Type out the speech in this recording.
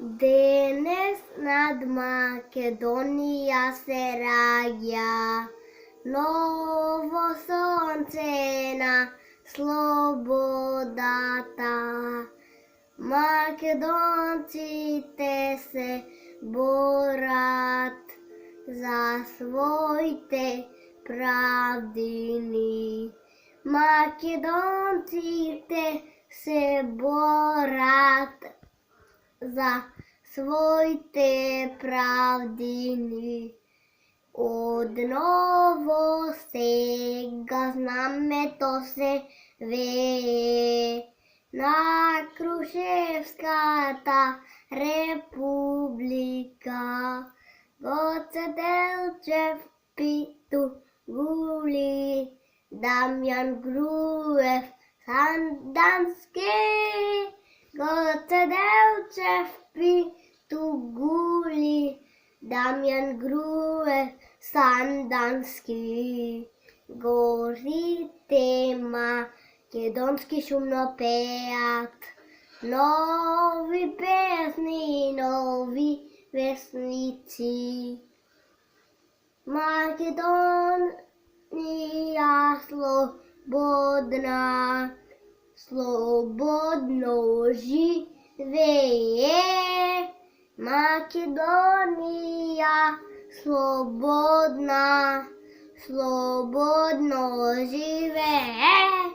Денес над Македонија се раѓа ново сонце на слободата. Македонците се борат за своите правдини. Македонците се борат за своите правдини. Одново сега знамето се вее на Крушевската република. Гоце Делчев Питугули, Дамјан Груев Сандански. Гоце Делчев Питугули, Дамјан Груев Сандански. Горите македонски шумно пеат, нови песни, нови весници. Македонија слободна, слободно живее. Македонија слободна, слободно живее.